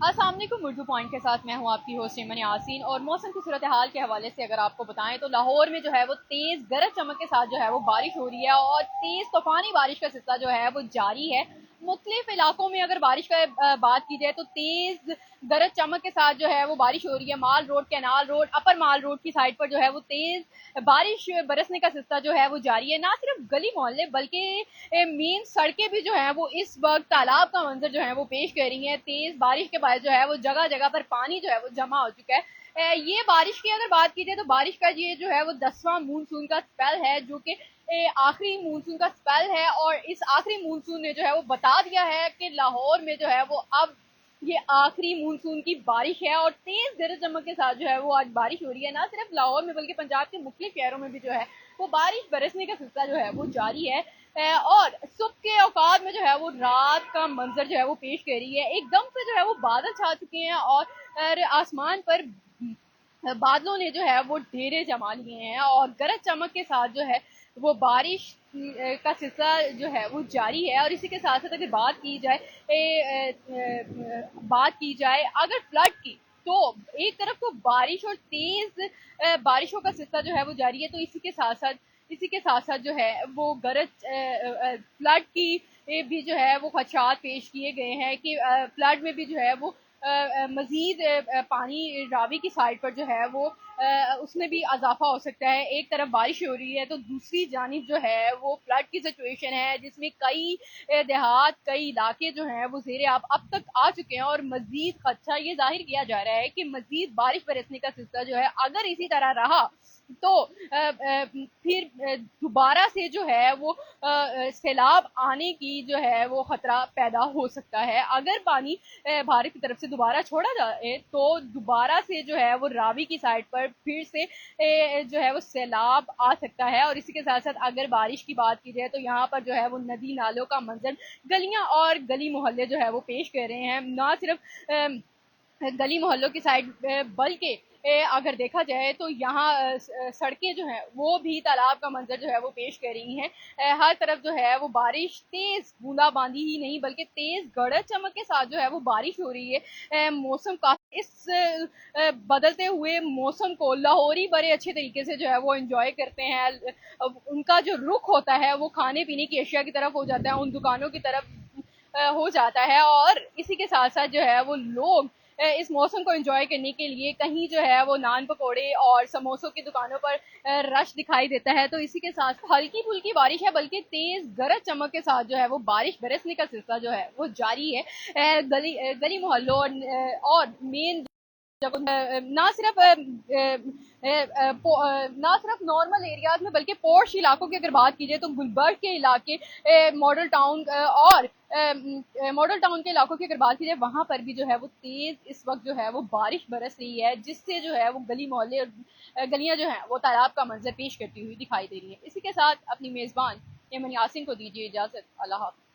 अस्सलाम वालेकुम। उर्दू पॉइंट के साथ मैं हूं आपकी होस्ट एमन यासीन। और मौसम की सूरत हाल के हवाले से अगर आपको बताएं तो लाहौर में जो है वो तेज़ गरज चमक के साथ जो है वो बारिश हो रही है और तेज़ तूफ़ानी बारिश का सिलसिला जो है वो जारी है। मुख्तलिफ इलाकों में अगर बारिश का बात की जाए तो तेज़ गरज चमक के साथ जो है वो बारिश हो रही है। माल रोड, कैनाल रोड, अपर माल रोड की साइड पर जो है वो तेज़ बारिश बरसने का सिलसिला जो है वो जारी है। ना सिर्फ गली मोहल्ले बल्कि मेन सड़कें भी जो हैं वो इस वक्त तालाब का मंजर जो है वो पेश कर रही हैं। तेज बारिश के बाद जो है वो जगह जगह पर पानी जो है वो जमा हो चुका है। ये बारिश की अगर बात की जाए तो बारिश का ये जो है वो 10वां मानसून का स्पेल है, जो कि आखिरी मानसून का स्पेल है। और इस आखिरी मानसून ने जो है वो बता दिया है कि लाहौर में जो है वो अब ये आखिरी मानसून की बारिश है। और तेज गरज चमक के साथ जो है वो आज बारिश हो रही है। ना सिर्फ लाहौर में बल्कि पंजाब के मुख्तलिफ शहरों में भी जो है वो बारिश बरसने का सिलसिला जो है वो जारी है। और सुबह के औकात में जो है वो रात का मंजर जो है वो पेश कर रही है। एकदम से जो है वो बादल छा चुके हैं और आसमान पर बादलों ने जो है वो ढेरे जमा लिए हैं और गरज चमक के साथ जो है वो बारिश का सिलसिला जो है वो जारी है। और इसी के साथ साथ अगर बात की जाए अगर फ्लड की, तो एक तरफ तो बारिश और तेज बारिशों का सिलसिला जो है वो जारी है, तो इसी के साथ साथ जो है वो गरज फ्लड की भी जो है वो खदशात पेश किए गए हैं कि फ्लड में भी जो है वो मजीद पानी रावी की साइड पर जो है वो उसमें भी इजाफा हो सकता है। एक तरफ बारिश हो रही है तो दूसरी जानिब जो है वो फ्लड की सिचुएशन है, जिसमें कई देहात, कई इलाके जो हैं वो ज़ेरे आब अब तक आ चुके हैं। और मजीद खदशा ये जाहिर किया जा रहा है कि मजीद बारिश बरसने का सिलसिला जो है अगर इसी तरह रहा तो फिर दोबारा से जो है वो सैलाब आने की जो है वो खतरा पैदा हो सकता है। अगर पानी भारत की तरफ से दोबारा छोड़ा जाए तो दोबारा से जो है वो रावी की साइड पर फिर से जो है वो सैलाब आ सकता है। और इसी के साथ साथ अगर बारिश की बात की जाए तो यहाँ पर जो है वो नदी नालों का मंजर गलियां और गली मोहल्ले जो है वो पेश कर रहे हैं। ना सिर्फ गली मोहल्लों की साइड बल्कि अगर देखा जाए तो यहाँ सड़कें जो हैं वो भी तालाब का मंजर जो है वो पेश कर रही हैं। हर तरफ जो है वो बारिश, तेज बूंदाबांदी ही नहीं बल्कि तेज गड़ज चमक के साथ जो है वो बारिश हो रही है। मौसम काफी इस बदलते हुए मौसम को लाहौरी बड़े अच्छे तरीके से जो है वो एंजॉय करते हैं। उनका जो रुख होता है वो खाने पीने की अशिया की तरफ हो जाता है, उन दुकानों की तरफ हो जाता है। और इसी के साथ साथ जो है वो लोग इस मौसम को एंजॉय करने के लिए कहीं जो है वो नान पकौड़े और समोसों की दुकानों पर रश दिखाई देता है। तो इसी के साथ हल्की फुल्की बारिश है बल्कि तेज गरज चमक के साथ जो है वो बारिश बरसने का सिलसिला जो है वो जारी है। गली मोहल्लों और मेन जब ना सिर्फ नॉर्मल एरियाज में बल्कि पोर्श इलाकों की अगर बात की जाए तो गुलबर्ग के इलाके, मॉडल टाउन और मॉडल टाउन के इलाकों की अगर बात की जाए वहां पर भी जो है वो तेज इस वक्त जो है वो बारिश बरस रही है, जिससे जो है वो गली मोहल्ले और गलियां जो हैं वो तालाब का मंजर पेश करती हुई दिखाई दे रही है। इसी के साथ अपनी मेजबान एमन यासिन को दीजिए इजाजत। अल्लाह हाफ़िज़।